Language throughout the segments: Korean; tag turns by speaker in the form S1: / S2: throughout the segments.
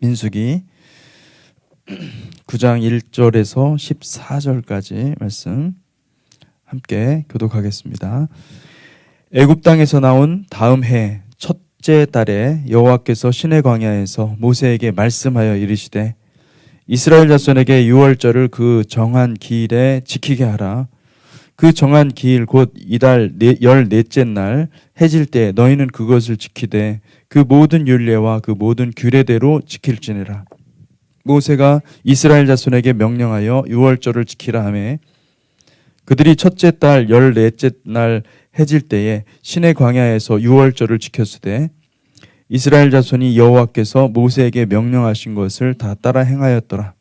S1: 민수기 9장 1절에서 14절까지 말씀 함께 교독하겠습니다. 애굽 땅에서 나온 다음 해 첫째 달에 여호와께서 시내 광야에서 모세에게 말씀하여 이르시되 이스라엘 자손에게 유월절을 그 정한 기일에 지키게 하라. 그 정한 기일 곧 이달 14째 날 해질 때 너희는 그것을 지키되 그 모든 율례와 그 모든 규례대로 지킬지니라. 모세가 이스라엘 자손에게 명령하여 유월절을 지키라 하매 그들이 첫째 달 14째 날 해질 때에 시내 광야에서 유월절을 지켰으되 이스라엘 자손이 여호와께서 모세에게 명령하신 것을 다 따라 행하였더라.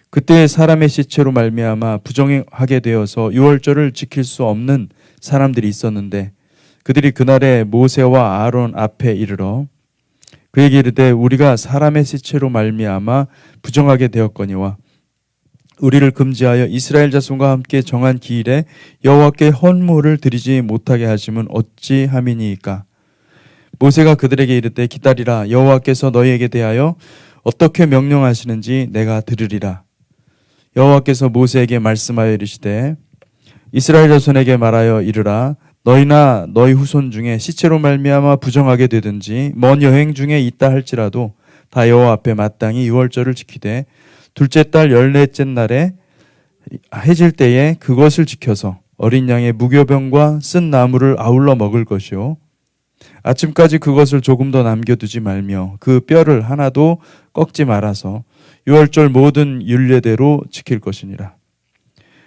S1: 그때 사람의 시체로 말미암아 부정하게 되어서 유월절을 지킬 수 없는 사람들이 있었는데 그들이 그날에 모세와 아론 앞에 이르러 그에게 이르되 우리가 사람의 시체로 말미암아 부정하게 되었거니와 우리를 금지하여 이스라엘 자손과 함께 정한 기일에 여호와께 헌물을 드리지 못하게 하심은 어찌함이니이까. 모세가 그들에게 이르되 기다리라. 여호와께서 너희에게 대하여 어떻게 명령하시는지 내가 들으리라. 여호와께서 모세에게 말씀하여 이르시되 이스라엘 자손에게 말하여 이르라. 너희나 너희 후손 중에 시체로 말미암아 부정하게 되든지 먼 여행 중에 있다 할지라도 다 여호와 앞에 마땅히 유월절을 지키되 둘째 달 14째 날에 해질 때에 그것을 지켜서 어린 양의 무교병과 쓴 나무를 아울러 먹을 것이요 아침까지 그것을 조금 더 남겨두지 말며 그 뼈를 하나도 꺾지 말아서 유월절 모든 율례대로 지킬 것이니라.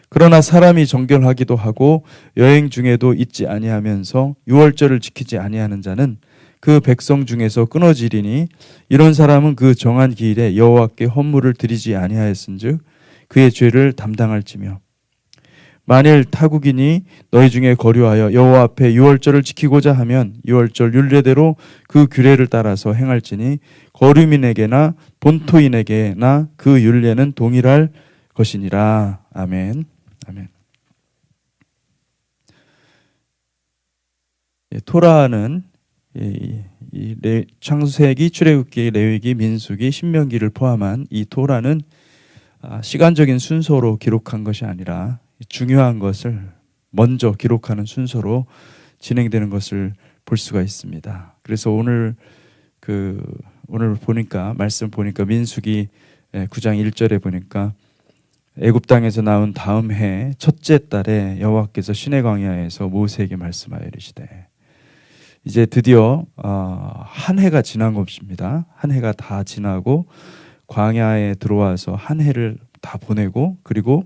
S1: 그러나 사람이 정결하기도 하고 여행 중에도 있지 아니하면서 유월절을 지키지 아니하는 자는 그 백성 중에서 끊어지리니 이런 사람은 그 정한 기일에 여호와께 헌물을 드리지 아니하였은즉 그의 죄를 담당할지며 만일 타국인이 너희 중에 거류하여 여호와 앞에 유월절을 지키고자 하면 유월절 율례대로 그 규례를 따라서 행할지니 거류민에게나 본토인에게나 그 율례는 동일할 것이니라. 아멘. 아멘. 토라는 창세기, 출애굽기, 레위기, 민수기, 신명기를 포함한 이 토라는 시간적인 순서로 기록한 것이 아니라 중요한 것을 먼저 기록하는 순서로 진행되는 것을 볼 수가 있습니다. 그래서 오늘 보니까 말씀 보니까 민수기 9장 1절에 보니까 애굽 땅에서 나온 다음 해 첫째 달에 여호와께서 시내 광야에서 모세에게 말씀하여 이르시되 이제 드디어 한 해가 지난 것입니다. 한 해가 다 지나고 광야에 들어와서 한 해를 다 보내고 그리고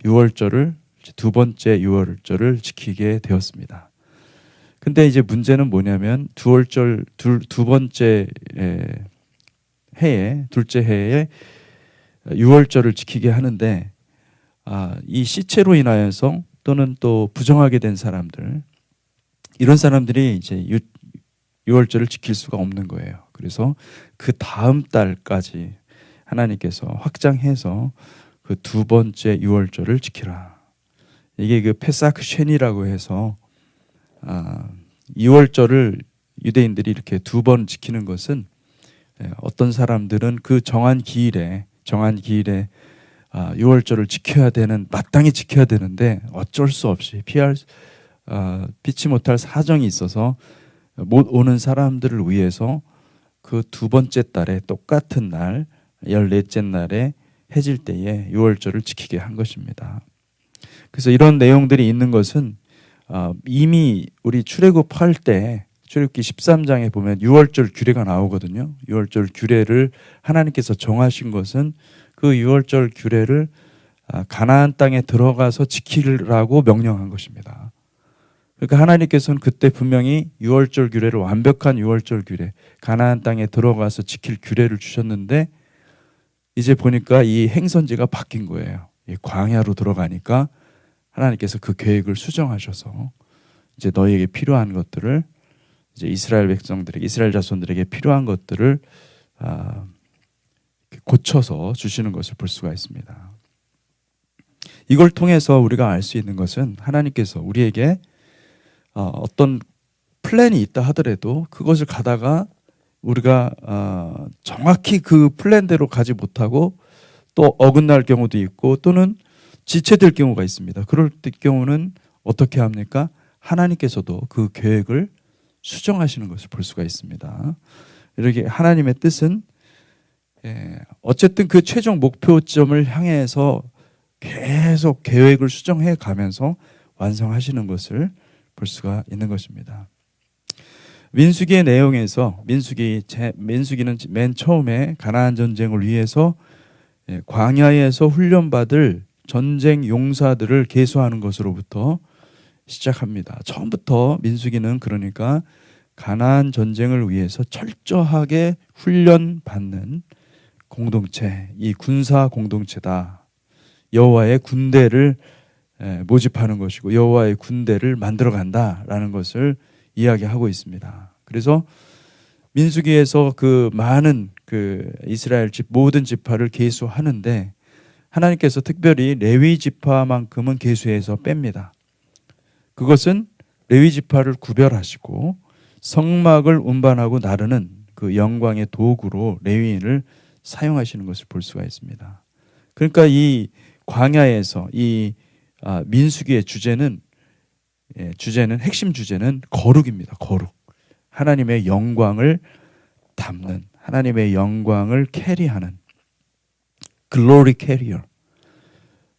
S1: 유월절을 두 번째 유월절을 지키게 되었습니다. 근데 이제 문제는 뭐냐면 두 번째 해에 둘째 해에 유월절을 지키게 하는데 이 시체로 인하여서 또는 또 부정하게 된 사람들 이런 사람들이 이제 유월절을 지킬 수가 없는 거예요. 그래서 그 다음 달까지 하나님께서 확장해서 그 두 번째 유월절을 지키라. 이게 그 페사크 쉔이라고 해서 유월절을 유대인들이 이렇게 두 번 지키는 것은 어떤 사람들은 그 정한 기일에 유월절을 지켜야 되는 마땅히 지켜야 되는데 어쩔 수 없이 피치 못할 사정이 있어서 못 오는 사람들을 위해서 그 두 번째 달에 똑같은 날 14째 날에 해질 때에 유월절을 지키게 한 것입니다. 그래서 이런 내용들이 있는 것은 이미 우리 출애굽할 때 출애굽기 13장에 보면 유월절 규례가 나오거든요. 유월절 규례를 하나님께서 정하신 것은 그 유월절 규례를 가나안 땅에 들어가서 지키라고 명령한 것입니다. 그러니까 하나님께서는 그때 분명히 유월절 규례를 완벽한 유월절 규례, 가나안 땅에 들어가서 지킬 규례를 주셨는데 이제 보니까 이 행선지가 바뀐 거예요. 이 광야로 들어가니까 하나님께서 그 계획을 수정하셔서 이제 너희에게 필요한 것들을 이제 이스라엘 백성들에게, 이스라엘 자손들에게 필요한 것들을 고쳐서 주시는 것을 볼 수가 있습니다. 이걸 통해서 우리가 알 수 있는 것은 하나님께서 우리에게 어떤 플랜이 있다 하더라도 그것을 가다가 우리가 정확히 그 플랜대로 가지 못하고 또 어긋날 경우도 있고 또는 지체될 경우가 있습니다. 그럴 때 경우는 어떻게 합니까? 하나님께서도 그 계획을 수정하시는 것을 볼 수가 있습니다. 이렇게 하나님의 뜻은 어쨌든 그 최종 목표점을 향해서 계속 계획을 수정해 가면서 완성하시는 것을 볼 수가 있는 것입니다. 민수기의 내용에서 민수기는 맨 처음에 가나안 전쟁을 위해서 광야에서 훈련받을 전쟁 용사들을 계수하는 것으로부터 시작합니다. 처음부터 민수기는 그러니까 가나안 전쟁을 위해서 철저하게 훈련받는 공동체, 이 군사 공동체다. 여호와의 군대를 모집하는 것이고 여호와의 군대를 만들어 간다라는 것을 이야기하고 있습니다. 그래서 민수기에서 그 많은 그 이스라엘 집 모든 지파를 계수하는데 하나님께서 특별히 레위 지파만큼은 계수해서 뺍니다. 그것은 레위 지파를 구별하시고 성막을 운반하고 나르는 그 영광의 도구로 레위인을 사용하시는 것을 볼 수가 있습니다. 그러니까 이 광야에서 이 민수기의 주제는 핵심 주제는 거룩입니다. 거룩. 하나님의 영광을 담는, 하나님의 영광을 캐리하는 글로리 캐리어.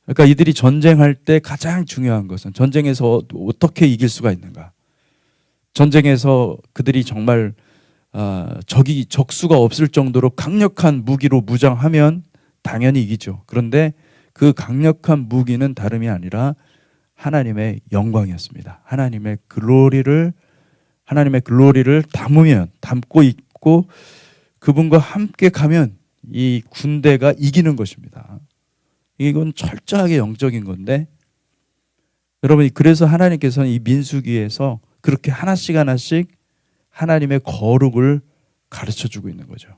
S1: 그러니까 이들이 전쟁할 때 가장 중요한 것은 전쟁에서 어떻게 이길 수가 있는가. 전쟁에서 그들이 정말 적수가 없을 정도로 강력한 무기로 무장하면 당연히 이기죠. 그런데 그 강력한 무기는 다름이 아니라 하나님의 영광이었습니다. 하나님의 글로리를 담고 있고 그분과 함께 가면 이 군대가 이기는 것입니다. 이건 철저하게 영적인 건데 여러분 그래서 하나님께서는 이 민수기에서 그렇게 하나씩 하나님의 거룩을 가르쳐주고 있는 거죠.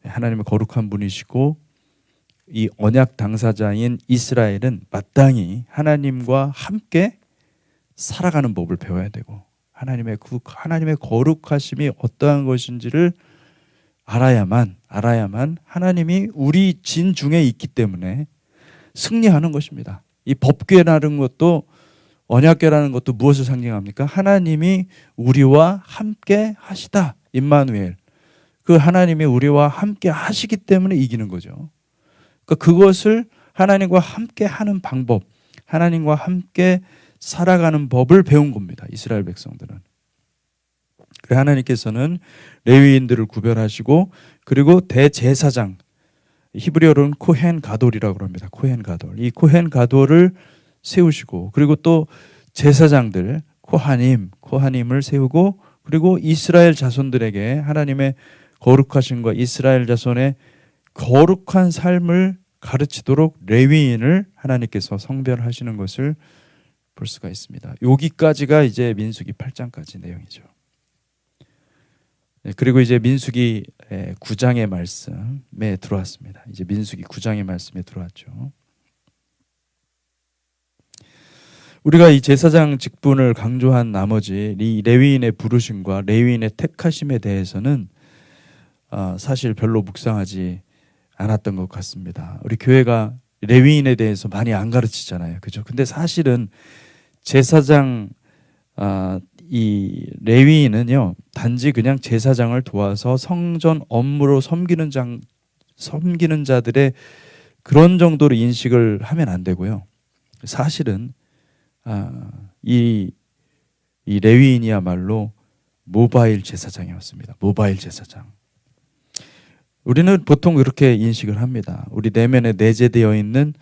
S1: 하나님의 거룩한 분이시고 이 언약 당사자인 이스라엘은 마땅히 하나님과 함께 살아가는 법을 배워야 되고 하나님의 거룩하심이 어떠한 것인지를 알아야만 하나님이 우리 진 중에 있기 때문에 승리하는 것입니다. 이 법궤라는 것도 언약궤라는 것도 무엇을 상징합니까? 하나님이 우리와 함께 하시다. 임마누엘. 그 하나님이 우리와 함께 하시기 때문에 이기는 거죠. 그러니까 그것을 하나님과 함께 하는 방법, 하나님과 함께 살아가는 법을 배운 겁니다. 이스라엘 백성들은. 그래서 하나님께서는 레위인들을 구별하시고 그리고 대제사장, 히브리어로는 코헨 가돌이라고 합니다. 코헨 가돌. 이 코헨 가돌을 세우시고 그리고 또 제사장들 코하님을 세우고 그리고 이스라엘 자손들에게 하나님의 거룩하심과 이스라엘 자손의 거룩한 삶을 가르치도록 레위인을 하나님께서 성별하시는 것을 볼 수가 있습니다. 여기까지가 이제 민수기 8장까지 내용이죠. 그리고 이제 민수기 9장의 말씀에 들어왔습니다. 이제 민수기 9장의 말씀에 들어왔죠. 우리가 이 제사장 직분을 강조한 나머지 이 레위인의 부르심과 레위인의 택하심에 대해서는 사실 별로 묵상하지 않았던 것 같습니다. 우리 교회가 레위인에 대해서 많이 안 가르치잖아요. 그죠? 근데 사실은 제사장 이 레위인은요 단지 그냥 제사장을 도와서 성전 업무로 섬기는 자들의 그런 정도로 인식을 하면 안 되고요. 사실은 이 레위인이야말로 모바일 제사장이었습니다. 모바일 제사장. 우리는 보통 그렇게 인식을 합니다. 우리 내면에 내재되어 있는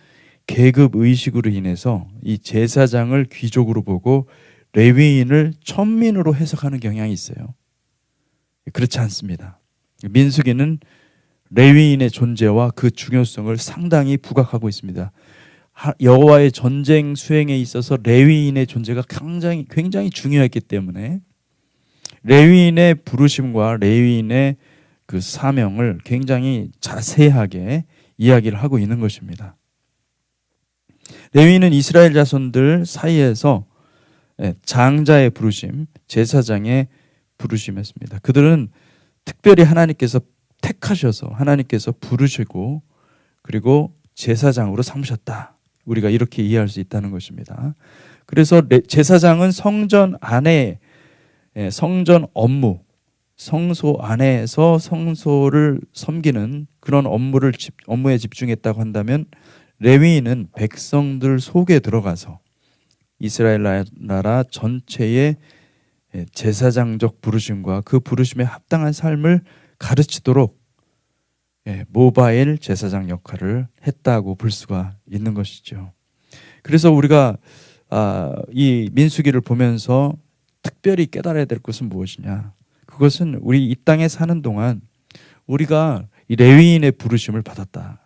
S1: 계급 의식으로 인해서 이 제사장을 귀족으로 보고 레위인을 천민으로 해석하는 경향이 있어요. 그렇지 않습니다. 민수기는 레위인의 존재와 그 중요성을 상당히 부각하고 있습니다. 여호와의 전쟁 수행에 있어서 레위인의 존재가 굉장히 중요했기 때문에 레위인의 부르심과 레위인의 그 사명을 굉장히 자세하게 이야기를 하고 있는 것입니다. 레위인은 이스라엘 자손들 사이에서 장자의 부르심, 제사장의 부르심이었습니다. 그들은 특별히 하나님께서 택하셔서 하나님께서 부르시고 그리고 제사장으로 삼으셨다. 우리가 이렇게 이해할 수 있다는 것입니다. 그래서 제사장은 성전 안에 성전 업무, 성소 안에서 성소를 섬기는 그런 업무에 집중했다고 한다면 레위인은 백성들 속에 들어가서 이스라엘 나라 전체의 제사장적 부르심과 그 부르심에 합당한 삶을 가르치도록 모바일 제사장 역할을 했다고 볼 수가 있는 것이죠. 그래서 우리가 이 민수기를 보면서 특별히 깨달아야 될 것은 무엇이냐? 그것은 우리 이 땅에 사는 동안 우리가 이 레위인의 부르심을 받았다.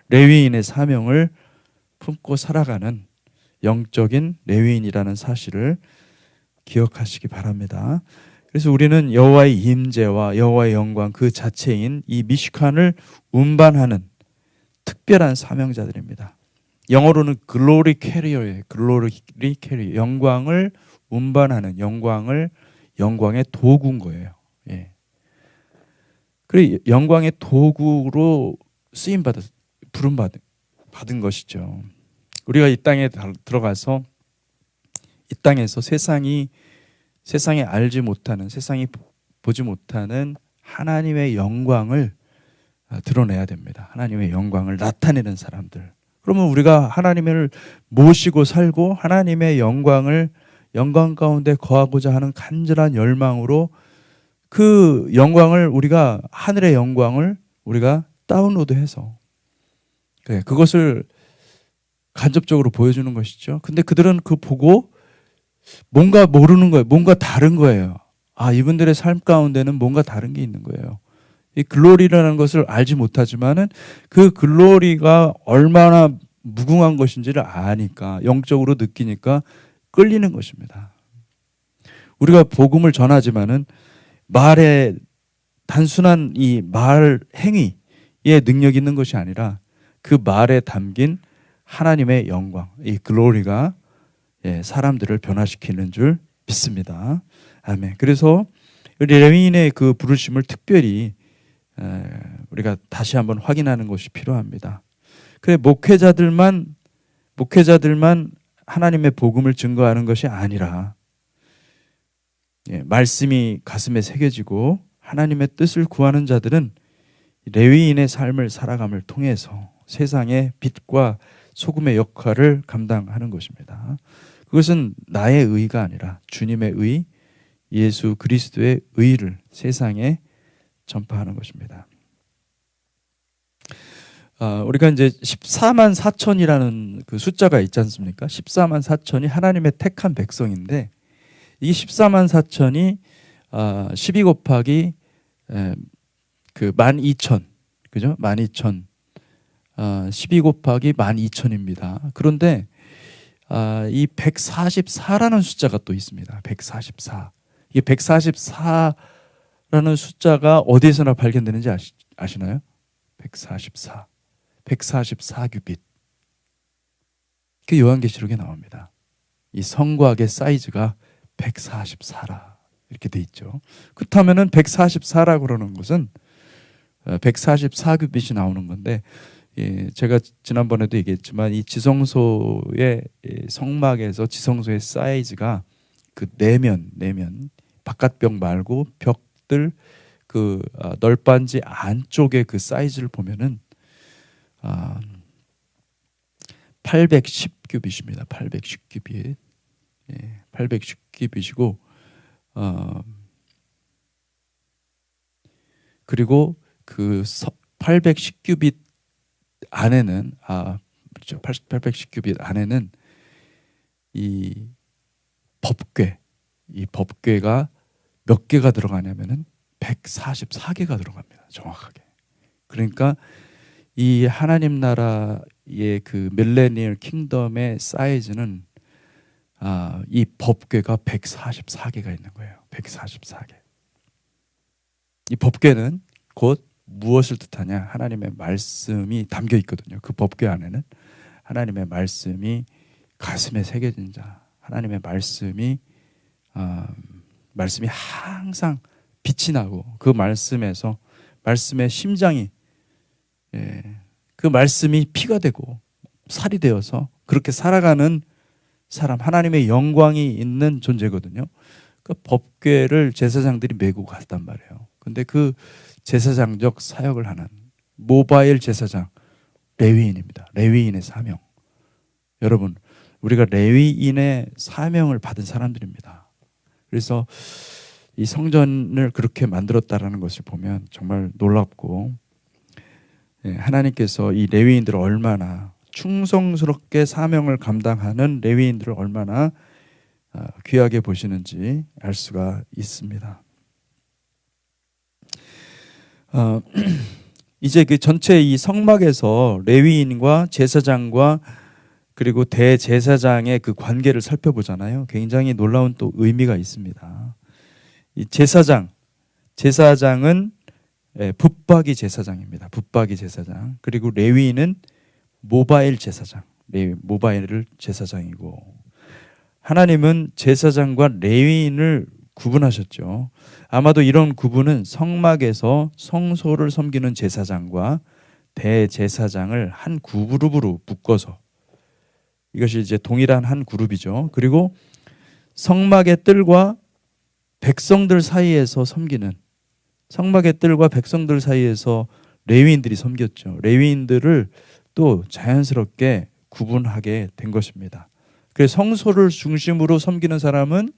S1: 레위인의 사명을 품고 살아가는 영적인 레위인이라는 사실을 기억하시기 바랍니다. 그래서 우리는 여호와의 임재와 여호와의 영광 그 자체인 이 미시칸을 운반하는 특별한 사명자들입니다. 영어로는 글로리 캐리어예요. 글로리 캐리어. 영광을 운반하는 영광의 도구인 거예요. 예. 그리고 영광의 도구로 쓰임 부름 받은 것이죠. 우리가 이 땅에 들어가서 이 땅에서 세상이 알지 못하는, 세상이 보지 못하는 하나님의 영광을 드러내야 됩니다. 하나님의 영광을 나타내는 사람들. 그러면 우리가 하나님을 모시고 살고 하나님의 영광 가운데 거하고자 하는 간절한 열망으로 그 영광을 우리가 하늘의 영광을 우리가 다운로드해서 그것을 간접적으로 보여주는 것이죠. 근데 그들은 그 보고 뭔가 모르는 거예요. 뭔가 다른 거예요. 이분들의 삶 가운데는 뭔가 다른 게 있는 거예요. 이 글로리라는 것을 알지 못하지만은 그 글로리가 얼마나 무궁한 것인지를 아니까, 영적으로 느끼니까 끌리는 것입니다. 우리가 복음을 전하지만은 말의 단순한 이 말 행위에 능력이 있는 것이 아니라 그 말에 담긴 하나님의 영광, 이 글로리가 사람들을 변화시키는 줄 믿습니다. 아멘. 그래서 레위인의 그 부르심을 특별히 우리가 다시 한번 확인하는 것이 필요합니다. 그래 목회자들만 하나님의 복음을 증거하는 것이 아니라 말씀이 가슴에 새겨지고 하나님의 뜻을 구하는 자들은 레위인의 삶을 살아감을 통해서 세상의 빛과 소금의 역할을 감당하는 것입니다. 그것은 나의 의가 아니라 주님의 의, 예수 그리스도의 의를 세상에 전파하는 것입니다. 우리가 이제 14만 4천이라는 그 숫자가 있지 않습니까? 14만 4천이 하나님의 택한 백성인데 이 14만 4천이 12 곱하기 그 12,000, 그죠? 12,000, 12 곱하기 12,000입니다. 그런데 이 144라는 숫자가 또 있습니다. 144. 이게 144라는 숫자가 어디에서나 발견되는지 아시나요? 144. 144규빗. 그 요한계시록에 나옵니다. 이 성곽의 사이즈가 144라 이렇게 돼 있죠. 그렇다면은 144라 그러는 것은 144규빗이 나오는 건데, 제가 지난번에도 얘기했지만 이 지성소의 성막에서 지성소의 사이즈가 그 내면 바깥벽 말고 벽들 그 널빤지 안쪽의 그 사이즈를 보면은 810규빗입니다. 810규빗. 810규빗이고 그리고 그 810규빗 안에는 810규빗 안에는 이 법궤가 몇 개가 들어가냐면은 144개가 들어갑니다. 정확하게. 그러니까 이 하나님 나라의 그 밀레니얼 킹덤의 사이즈는 이 법궤가 144개가 있는 거예요. 144개. 이 법궤는 곧 무엇을 뜻하냐? 하나님의 말씀이 담겨 있거든요. 그 법궤 안에는 하나님의 말씀이 가슴에 새겨진 자, 하나님의 말씀이 항상 빛이 나고 그 말씀에서 말씀의 심장이 그 말씀이 피가 되고 살이 되어서 그렇게 살아가는 사람, 하나님의 영광이 있는 존재거든요. 그 법궤를 제사장들이 메고 갔단 말이에요. 근데 그 제사장적 사역을 하는 모바일 제사장, 레위인입니다. 레위인의 사명. 여러분, 우리가 레위인의 사명을 받은 사람들입니다. 그래서 이 성전을 그렇게 만들었다라는 것을 보면 정말 놀랍고, 하나님께서 이 레위인들을 얼마나 충성스럽게 사명을 감당하는 레위인들을 얼마나 귀하게 보시는지 알 수가 있습니다. 이제 그 전체 이 성막에서 레위인과 제사장과 그리고 대제사장의 그 관계를 살펴보잖아요. 굉장히 놀라운 또 의미가 있습니다. 이 제사장은 붙박이 제사장입니다. 붙박이 제사장. 그리고 레위인은 모바일 제사장, 모바일 제사장이고, 하나님은 제사장과 레위인을 구분하셨죠. 아마도 이런 구분은 성막에서 성소를 섬기는 제사장과 대제사장을 한 그룹으로 묶어서, 이것이 이제 동일한 한 그룹이죠. 그리고 성막의 뜰과 백성들 사이에서 섬기는, 성막의 뜰과 백성들 사이에서 레위인들이 섬겼죠. 레위인들을 또 자연스럽게 구분하게 된 것입니다. 그래서 성소를 중심으로 섬기는 사람은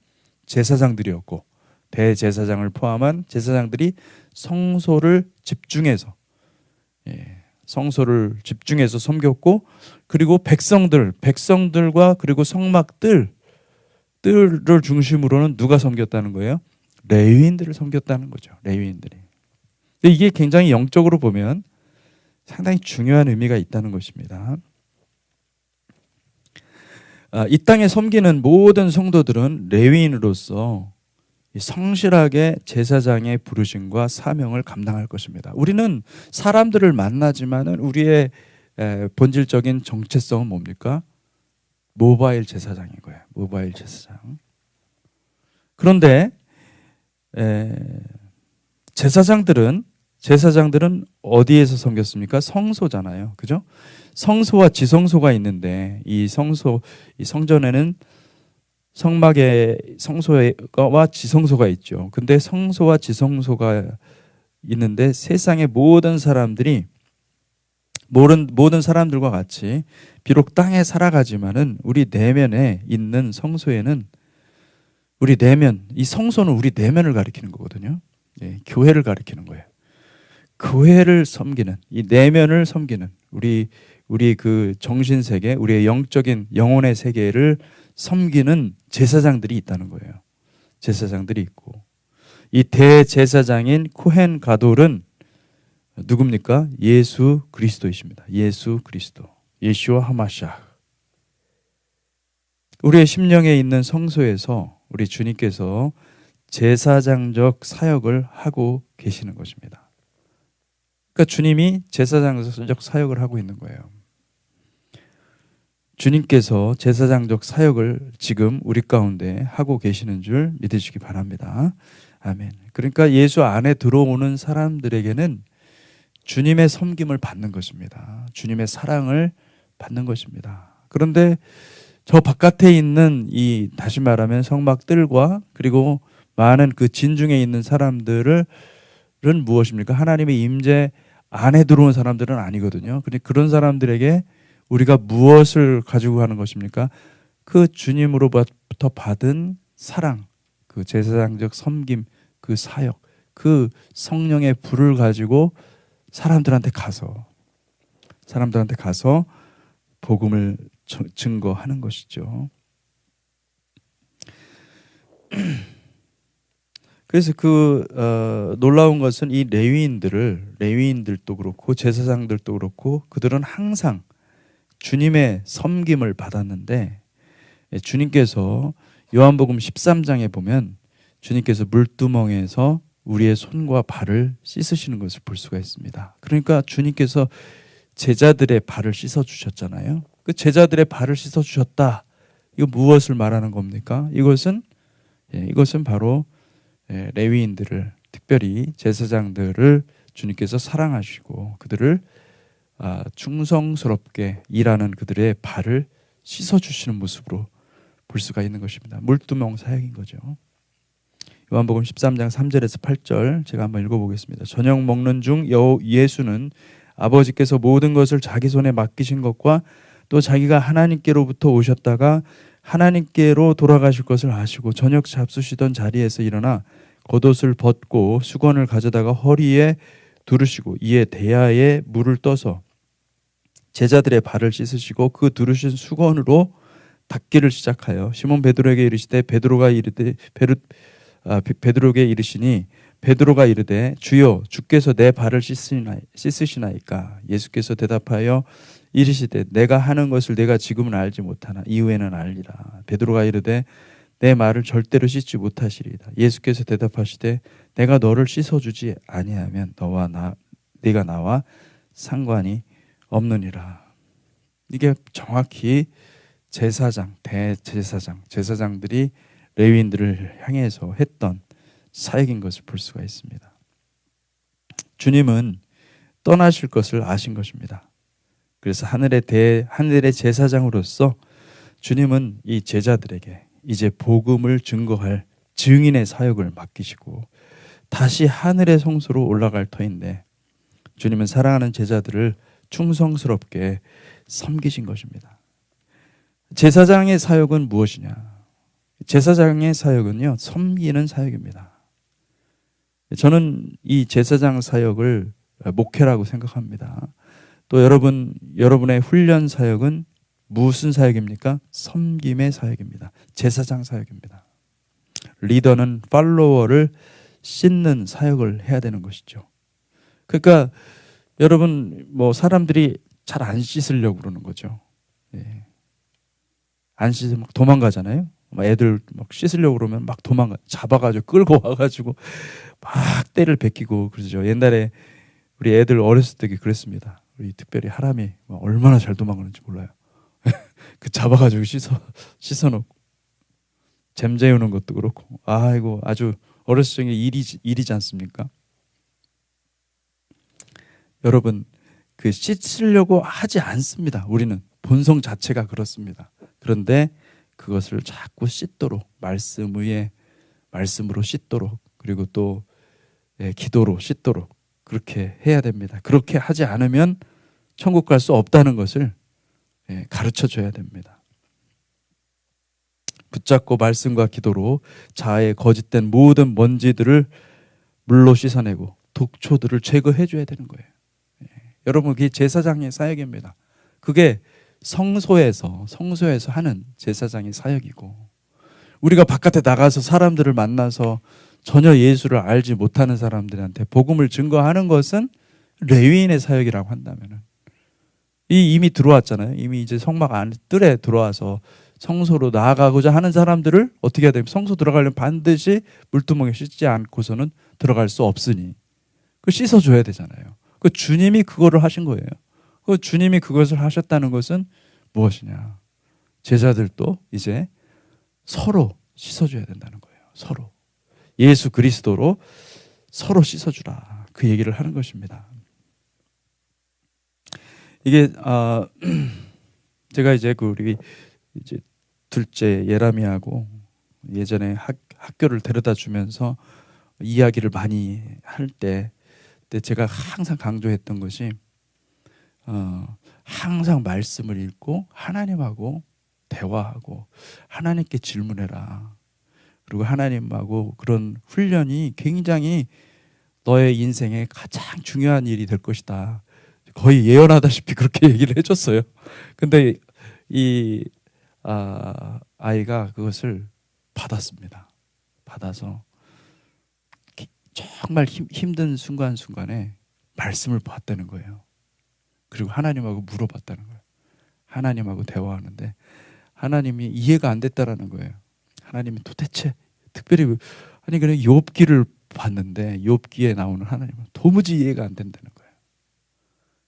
S1: 제사장들이었고, 대제사장을 포함한 제사장들이 성소를 집중해서 섬겼고, 그리고 백성들과 그리고 성막 뜰을 중심으로는 누가 섬겼다는 거예요? 레위인들을 섬겼다는 거죠. 레위인들이. 근데 이게 굉장히 영적으로 보면 상당히 중요한 의미가 있다는 것입니다. 이 땅에 섬기는 모든 성도들은 레위인으로서 성실하게 제사장의 부르심과 사명을 감당할 것입니다. 우리는 사람들을 만나지만은 우리의 본질적인 정체성은 뭡니까? 모바일 제사장인 거예요. 모바일 제사장. 그런데 제사장들은 어디에서 섬겼습니까? 성소잖아요. 그죠? 성소와 지성소가 있는데, 이 성전에는 성막에 성소와 지성소가 있죠. 근데 성소와 지성소가 있는데 세상의 모든 사람들과 같이 비록 땅에 살아가지만은 우리 내면에 있는 성소에는 이 성소는 우리 내면을 가리키는 거거든요. 교회를 가리키는 거예요. 교회를 섬기는, 이 내면을 섬기는, 우리 그 정신 세계, 우리의 영적인 영혼의 세계를 섬기는 제사장들이 있다는 거예요. 제사장들이 있고, 이 대제사장인 코헨 가돌은 누굽니까? 예수 그리스도이십니다. 예수 그리스도, 예슈아 하마샤. 우리의 심령에 있는 성소에서 우리 주님께서 제사장적 사역을 하고 계시는 것입니다. 그러니까 주님이 제사장적 사역을 하고 있는 거예요. 주님께서 제사장적 사역을 지금 우리 가운데 하고 계시는 줄 믿으시기 바랍니다. 아멘. 그러니까 예수 안에 들어오는 사람들에게는 주님의 섬김을 받는 것입니다. 주님의 사랑을 받는 것입니다. 그런데 저 바깥에 있는 다시 말하면 성막 뜰과 그리고 많은 그 진중에 있는 사람들은 무엇입니까? 하나님의 임재 안에 들어온 사람들은 아니거든요. 근데 그런 사람들에게 우리가 무엇을 가지고 가는 것입니까? 그 주님으로부터 받은 사랑, 그 제사장적 섬김, 그 사역, 그 성령의 불을 가지고 사람들한테 가서 복음을 증거하는 것이죠. 그래서 놀라운 것은 이 레위인들도 그렇고 제사장들도 그렇고 그들은 항상 주님의 섬김을 받았는데, 주님께서 요한복음 13장에 보면 주님께서 물두멍에서 우리의 손과 발을 씻으시는 것을 볼 수가 있습니다. 그러니까 주님께서 제자들의 발을 씻어주셨잖아요. 그 제자들의 발을 씻어주셨다. 이거 무엇을 말하는 겁니까? 이것은 바로 레위인들을 특별히 제사장들을 주님께서 사랑하시고 그들을 충성스럽게 일하는 그들의 발을 씻어주시는 모습으로 볼 수가 있는 것입니다. 물두멍 사역인 거죠. 요한복음 13장 3절에서 8절 제가 한번 읽어보겠습니다. 저녁 먹는 중 예수는 아버지께서 모든 것을 자기 손에 맡기신 것과 또 자기가 하나님께로부터 오셨다가 하나님께로 돌아가실 것을 아시고 저녁 잡수시던 자리에서 일어나 겉옷을 벗고 수건을 가져다가 허리에 두르시고 이에 대야에 물을 떠서 제자들의 발을 씻으시고 그 두르신 수건으로 닦기를 시작하여 시몬 베드로에게 이르시되 베드로에게 이르시니 베드로가 이르되 주여 주께서 내 발을 씻으시나이까. 예수께서 대답하여 이르시되 내가 하는 것을 내가 지금은 알지 못하나 이후에는 알리라. 베드로가 이르되 내 말을 절대로 씻지 못하시리이다. 예수께서 대답하시되 내가 너를 씻어주지 아니하면 네가 나와 상관이 없느니라. 이게 정확히 제사장들이 레위인들을 향해서 했던 사역인 것을 볼 수가 있습니다. 주님은 떠나실 것을 아신 것입니다. 그래서 하늘의 제사장으로서 주님은 이 제자들에게 이제 복음을 증거할 증인의 사역을 맡기시고 다시 하늘의 성소로 올라갈 터인데 주님은 사랑하는 제자들을 충성스럽게 섬기신 것입니다. 제사장의 사역은 무엇이냐? 제사장의 사역은요, 섬기는 사역입니다. 저는 이 제사장 사역을 목회라고 생각합니다. 또 여러분의 훈련 사역은 무슨 사역입니까? 섬김의 사역입니다. 제사장 사역입니다. 리더는 팔로워를 씻는 사역을 해야 되는 것이죠. 그러니까 여러분 사람들이 잘 안 씻으려고 그러는 거죠. 예. 안 씻으면 막 도망가잖아요. 애들 막 씻으려고 그러면 막 잡아가지고 끌고 와가지고 막 때를 베끼고 그러죠. 옛날에 우리 애들 어렸을 때 그랬습니다. 우리 특별히 하람이 얼마나 잘 도망가는지 몰라요. 그 잡아가지고 씻어놓고 잼 재우는 것도 그렇고 아이고 아주 어렸을 적에 일이지 않습니까? 여러분 그 씻으려고 하지 않습니다. 우리는 본성 자체가 그렇습니다. 그런데 그것을 자꾸 씻도록 말씀 위에 말씀으로 씻도록 그리고 또 기도로 씻도록 그렇게 해야 됩니다. 그렇게 하지 않으면 천국 갈 수 없다는 것을 가르쳐 줘야 됩니다. 붙잡고 말씀과 기도로 자아의 거짓된 모든 먼지들을 물로 씻어내고 독초들을 제거해 줘야 되는 거예요. 여러분 그게 제사장의 사역입니다. 그게 성소에서 하는 제사장의 사역이고 우리가 바깥에 나가서 사람들을 만나서 전혀 예수를 알지 못하는 사람들한테 복음을 증거하는 것은 레위인의 사역이라고 한다면은 이미 들어왔잖아요. 이미 이제 성막 안 뜰에 들어와서 성소로 나아가고자 하는 사람들을 어떻게 해야 됩니까? 성소 들어가려면 반드시 물두멍에 씻지 않고서는 들어갈 수 없으니 그 씻어줘야 되잖아요. 그 주님이 그거를 하신 거예요. 그 주님이 그것을 하셨다는 것은 무엇이냐? 제자들도 이제 서로 씻어줘야 된다는 거예요. 서로 예수 그리스도로 서로 씻어주라 그 얘기를 하는 것입니다. 이게 제가 이제 우리 이제 둘째 예람이하고 예전에 학교를 데려다 주면서 이야기를 많이 할 때 제가 항상 강조했던 것이 항상 말씀을 읽고 하나님하고 대화하고 하나님께 질문해라. 그리고 하나님하고 그런 훈련이 굉장히 너의 인생에 가장 중요한 일이 될 것이다. 거의 예언하다시피 그렇게 얘기를 해줬어요. 근데 이 아이가 그것을 받았습니다. 받아서 정말 힘든 순간순간에 말씀을 봤다는 거예요. 그리고 하나님하고 물어봤다는 거예요. 하나님하고 대화하는데 하나님이 이해가 안 됐다라는 거예요. 하나님이 도대체 특별히 그냥 욥기를 봤는데 욥기에 나오는 하나님은 도무지 이해가 안 된다는 거예요.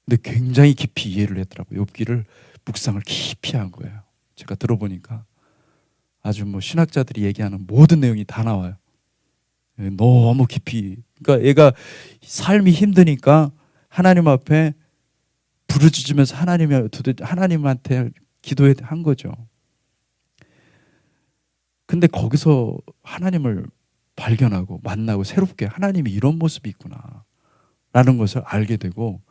S1: 근데 굉장히 깊이 이해를 했더라고요. 욥기를 묵상을 깊이 한 거예요. 제가 들어보니까 아주 신학자들이 얘기하는 모든 내용이 다 나와요. 너무 깊이 그러니까 얘가 삶이 힘드니까 하나님 앞에 부르짖으면서 하나님한테 기도한 거죠. 근데 거기서 하나님을 발견하고 만나고 새롭게 하나님이 이런 모습이 있구나 라는 것을 알게 되고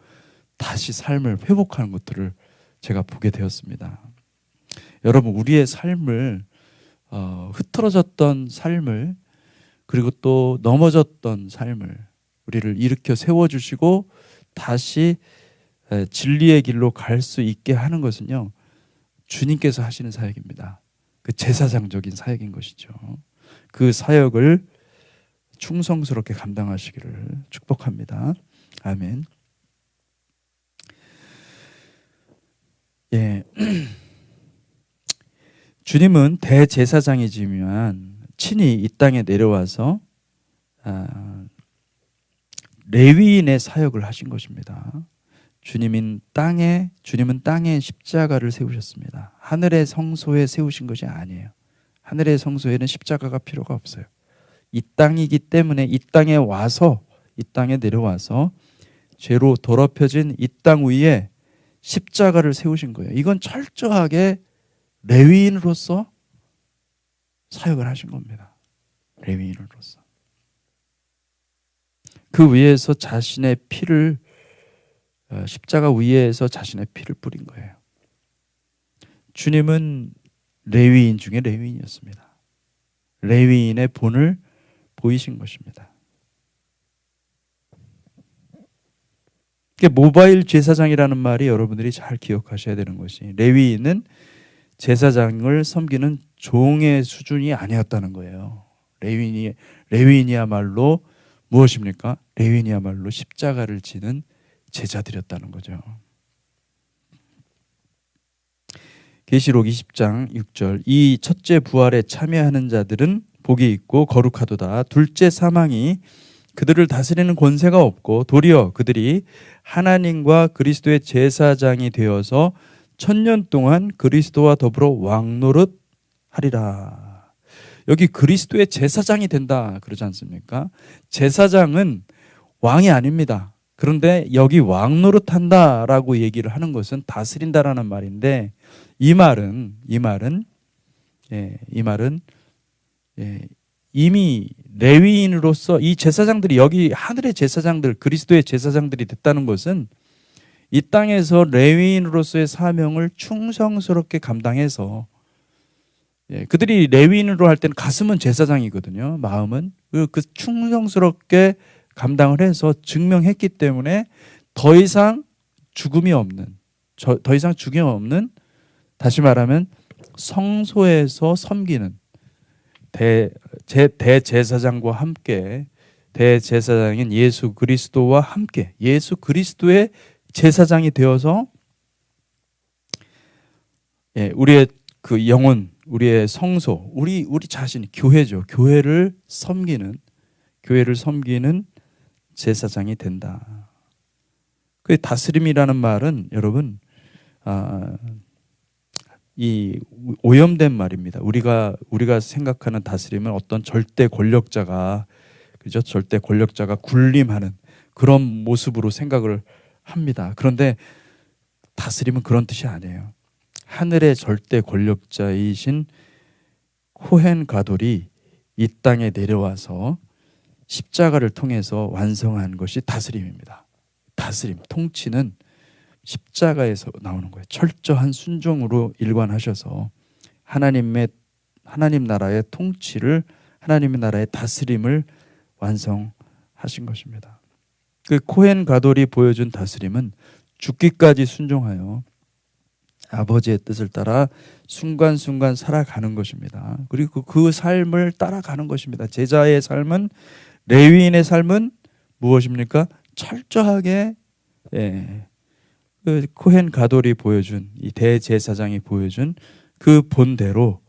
S1: 다시 삶을 회복하는 것들을 제가 보게 되었습니다. 여러분, 우리의 삶을 흐트러졌던 삶을, 그리고 또 넘어졌던 삶을 우리를 일으켜 세워주시고 다시 진리의 길로 갈 수 있게 하는 것은요, 주님께서 하시는 사역입니다. 그 제사장적인 사역인 것이죠. 그 사역을 충성스럽게 감당하시기를 축복합니다. 아멘. 예. 주님은 대제사장이지만 친히 이 땅에 내려와서 레위인의 사역을 하신 것입니다. 주님은 땅에 십자가를 세우셨습니다. 하늘의 성소에 세우신 것이 아니에요. 하늘의 성소에는 십자가가 필요가 없어요. 이 땅이기 때문에 이 땅에 내려와서 죄로 더럽혀진 이 땅 위에 십자가를 세우신 거예요. 이건 철저하게 레위인으로서 사역을 하신 겁니다. 레위인으로서. 그 위에서 자신의 피를, 십자가 위에서 자신의 피를 뿌린 거예요. 주님은 레위인 중에 레위인이었습니다. 레위인의 본을 보이신 것입니다. 모바일 제사장이라는 말이 여러분들이 잘 기억하셔야 되는 것이, 레위인은 제사장을 섬기는 종의 수준이 아니었다는 거예요. 레위인이야말로 무엇입니까? 레위인이야말로 십자가를 지는 제자들이었다는 거죠. 계시록 20장 6절, 이 첫째 부활에 참여하는 자들은 복이 있고 거룩하도다. 둘째 사망이 그들을 다스리는 권세가 없고 도리어 그들이 하나님과 그리스도의 제사장이 되어서 1000년 동안 그리스도와 더불어 왕노릇하리라. 여기 그리스도의 제사장이 된다 그러지 않습니까? 제사장은 왕이 아닙니다. 그런데 여기 왕노릇한다라고 얘기를 하는 것은 다스린다라는 말인데, 이 말은 이미 레위인으로서 이 제사장들이, 여기 하늘의 제사장들, 그리스도의 제사장들이 됐다는 것은 이 땅에서 레위인으로서의 사명을 충성스럽게 감당해서, 그들이 레위인으로 할 때는 가슴은 제사장이거든요. 마음은 그 충성스럽게 감당을 해서 증명했기 때문에 더 이상 죽음이 없는, 다시 말하면 성소에서 섬기는 대제사장과 함께, 대제사장인 예수 그리스도와 함께 예수 그리스도의 제사장이 되어서 우리의 그 영혼, 우리의 성소, 우리 자신, 교회죠. 교회를 섬기는 제사장이 된다. 그 다스림이라는 말은 여러분, 이 오염된 말입니다. 우리가 생각하는 다스림은 어떤 절대 권력자가, 그죠? 절대 권력자가 군림하는 그런 모습으로 생각을 합니다. 그런데 다스림은 그런 뜻이 아니에요. 하늘의 절대 권력자이신 코헨 가돌이 이 땅에 내려와서 십자가를 통해서 완성한 것이 다스림입니다. 다스림, 통치는 십자가에서 나오는 거예요. 철저한 순종으로 일관하셔서 하나님 나라의 통치를, 하나님의 나라의 다스림을 완성하신 것입니다. 그 코헨 가돌이 보여준 다스림은 죽기까지 순종하여 아버지의 뜻을 따라 순간순간 살아가는 것입니다. 그리고 그 삶을 따라가는 것입니다. 제자의 삶은, 레위인의 삶은 무엇입니까? 철저하게 그 코헨 가돌이 보여준, 이 대제사장이 보여준 그 본대로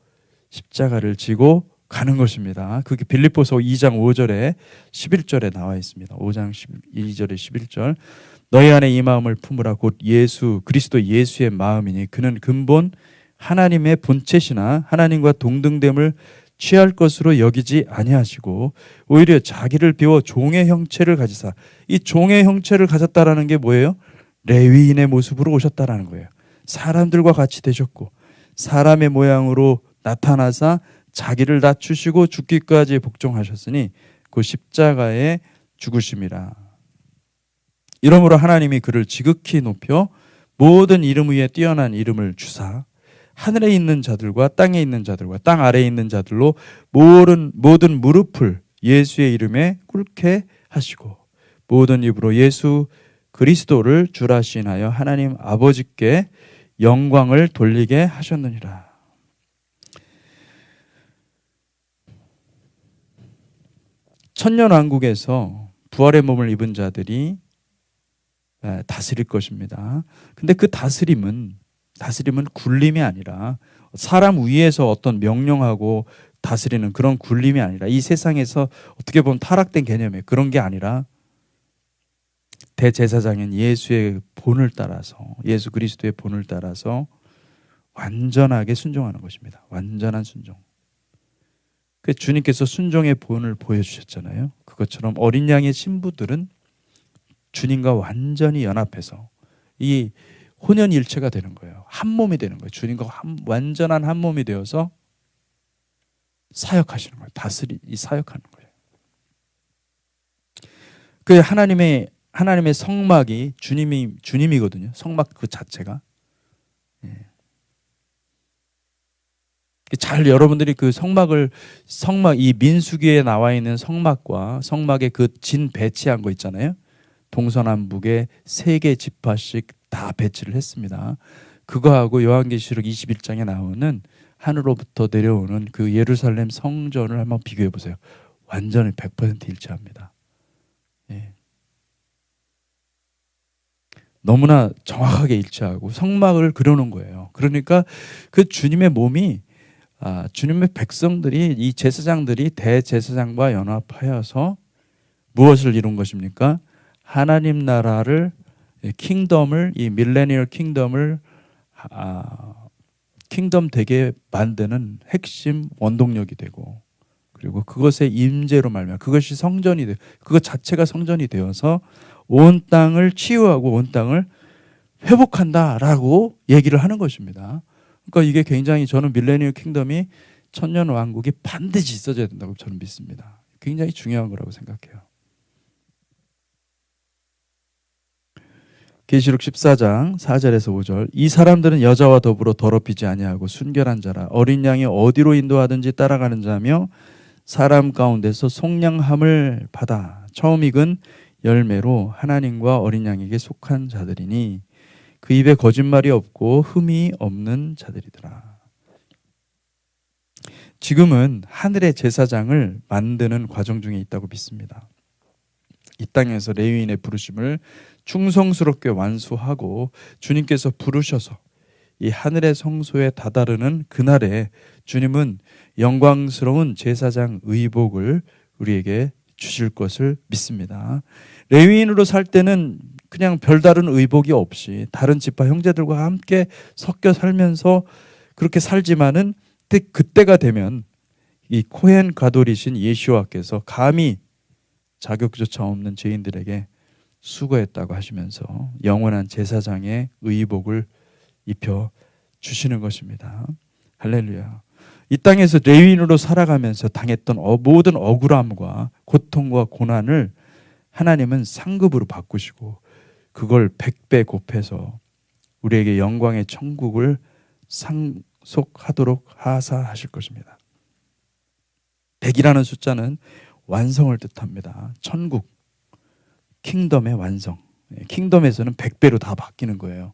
S1: 십자가를 지고 가는 것입니다. 그게 빌립보서 2장 5절에 11절에 나와 있습니다. 5장 2절에 11절, 너희 안에 이 마음을 품으라. 곧 예수 그리스도 예수의 마음이니 그는 근본 하나님의 본체시나 하나님과 동등됨을 취할 것으로 여기지 아니하시고 오히려 자기를 비워 종의 형체를 가지사. 이 종의 형체를 가졌다라는 게 뭐예요? 레위인의 모습으로 오셨다라는 거예요. 사람들과 같이 되셨고 사람의 모양으로 나타나사 자기를 낮추시고 죽기까지 복종하셨으니 그 십자가의 죽으심이라. 이러므로 하나님이 그를 지극히 높여 모든 이름 위에 뛰어난 이름을 주사 하늘에 있는 자들과 땅에 있는 자들과 땅 아래에 있는 자들로 모든 무릎을 예수의 이름에 꿇게 하시고 모든 입으로 예수 그리스도를 주라 시인하여 하나님 아버지께 영광을 돌리게 하셨느니라. 천년왕국에서 부활의 몸을 입은 자들이 다스릴 것입니다. 근데 그 다스림은 굴림이 아니라 사람 위에서 어떤 명령하고 다스리는 그런 굴림이 아니라 이 세상에서 어떻게 보면 타락된 개념이에요. 그런 게 아니라 대제사장인 예수의 본을 따라서 예수 그리스도의 본을 따라서 완전하게 순종하는 것입니다. 완전한 순종. 그 주님께서 순종의 본을 보여주셨잖아요. 그것처럼 어린 양의 신부들은 주님과 완전히 연합해서 이 혼연일체가 되는 거예요. 한 몸이 되는 거예요. 주님과 완전한 한 몸이 되어서 사역하시는 거예요. 사역하는 거예요. 그 하나님의 성막이 주님이거든요. 성막 그 자체가. 잘 여러분들이 그 성막 이 민수기에 나와 있는 성막과 성막의 그 진 배치한 거 있잖아요. 동서남북에 3개 지파씩 다 배치를 했습니다. 그거하고 요한계시록 21장에 나오는 하늘로부터 내려오는 그 예루살렘 성전을 한번 비교해 보세요. 완전히 100% 일치합니다. 예. 너무나 정확하게 일치하고 성막을 그려놓은 거예요. 그러니까 그 주님의 몸이 주님의 백성들이 이 제사장들이 대제사장과 연합하여서 무엇을 이룬 것입니까? 하나님 나라를 킹덤을 이 밀레니얼 킹덤을 킹덤 되게 만드는 핵심 원동력이 되고 그리고 그것의 임재로 말미암아 그것이 성전이 돼 그것 자체가 성전이 되어서 온 땅을 치유하고 온 땅을 회복한다라고 얘기를 하는 것입니다. 그러니까 이게 굉장히 저는 밀레니얼 킹덤이 천년 왕국이 반드시 있어져야 된다고 저는 믿습니다. 굉장히 중요한 거라고 생각해요. 계시록 14장 4절에서 5절 이 사람들은 여자와 더불어 더럽히지 아니하고 순결한 자라 어린 양이 어디로 인도하든지 따라가는 자며 사람 가운데서 속량함을 받아 처음 익은 열매로 하나님과 어린 양에게 속한 자들이니 그 입에 거짓말이 없고 흠이 없는 자들이더라. 지금은 하늘의 제사장을 만드는 과정 중에 있다고 믿습니다. 이 땅에서 레위인의 부르심을 충성스럽게 완수하고 주님께서 부르셔서 이 하늘의 성소에 다다르는 그날에 주님은 영광스러운 제사장 의복을 우리에게 주실 것을 믿습니다. 레위인으로 살 때는 그냥 별다른 의복이 없이 다른 지파 형제들과 함께 섞여 살면서 그렇게 살지만은 그때가 되면 이 코헨 가돌이신 예수와께서 감히 자격조차 없는 죄인들에게 수고했다고 하시면서 영원한 제사장의 의복을 입혀 주시는 것입니다. 할렐루야. 이 땅에서 레위인으로 살아가면서 당했던 모든 억울함과 고통과 고난을 하나님은 상급으로 바꾸시고 그걸 100배 곱해서 우리에게 영광의 천국을 상속하도록 하사하실 것입니다. 100이라는 숫자는 완성을 뜻합니다. 천국, 킹덤의 완성. 킹덤에서는 100배로 다 바뀌는 거예요.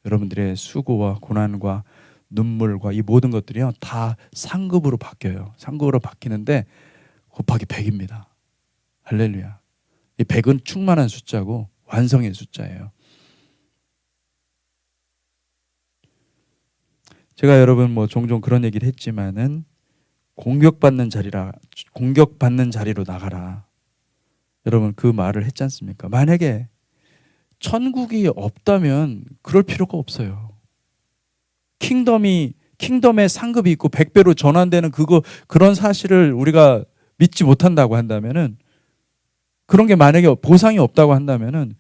S1: 여러분들의 수고와 고난과 눈물과 이 모든 것들이요 다 상급으로 바뀌어요. 상급으로 바뀌는데 곱하기 100입니다. 할렐루야. 이 100은 충만한 숫자고 완성의 숫자예요. 제가 여러분 종종 그런 얘기를 했지만은 공격받는 자리로 나가라. 여러분 그 말을 했지 않습니까? 만약에 천국이 없다면 그럴 필요가 없어요. 킹덤이 킹덤의 상급이 있고 100배로 전환되는 그런 사실을 우리가 믿지 못한다고 한다면은, 그런 게 만약에 보상이 없다고 한다면은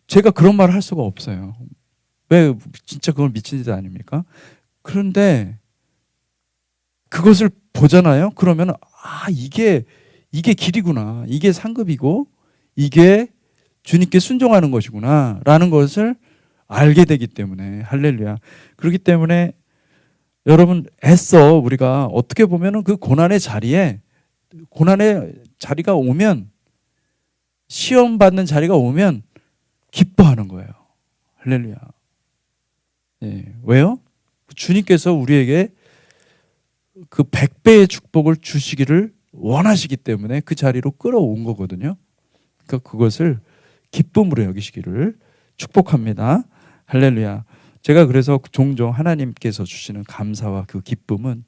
S1: 제가 그런 말을 할 수가 없어요. 왜? 진짜 그걸 미친 짓 아닙니까? 그런데 그것을 보잖아요. 그러면 이게 길이구나. 이게 상급이고 이게 주님께 순종하는 것이구나 라는 것을 알게 되기 때문에, 할렐루야. 그렇기 때문에 여러분, 애써 우리가 어떻게 보면은 그 고난의 자리가 오면, 시험 받는 자리가 오면 기뻐하는 거예요. 할렐루야. 예, 왜요? 주님께서 우리에게 그 100배의 축복을 주시기를 원하시기 때문에 그 자리로 끌어온 거거든요. 그러니까 그것을 기쁨으로 여기시기를 축복합니다. 할렐루야. 제가 그래서 종종 하나님께서 주시는 감사와 그 기쁨은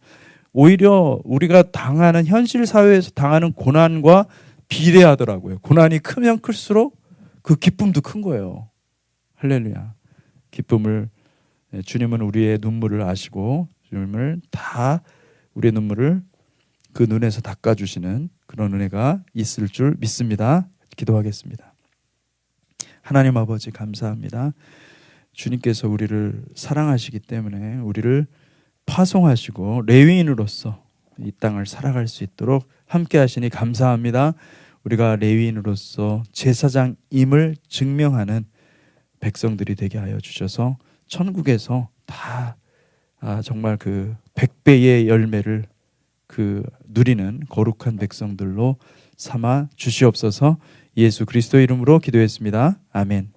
S1: 오히려 우리가 당하는, 현실 사회에서 당하는 고난과 비례하더라고요. 고난이 크면 클수록 그 기쁨도 큰 거예요. 할렐루야. 기쁨을, 주님은 우리의 눈물을 아시고 주님을 다 우리의 눈물을 그 눈에서 닦아주시는 그런 은혜가 있을 줄 믿습니다. 기도하겠습니다. 하나님 아버지, 감사합니다. 주님께서 우리를 사랑하시기 때문에 우리를 파송하시고 레위인으로서 이 땅을 살아갈 수 있도록 함께 하시니 감사합니다. 우리가 레위인으로서 제사장임을 증명하는 백성들이 되게 하여 주셔서 천국에서 다 정말 그 100배의 열매를 누리는 거룩한 백성들로 삼아 주시옵소서. 예수 그리스도의 이름으로 기도했습니다. 아멘.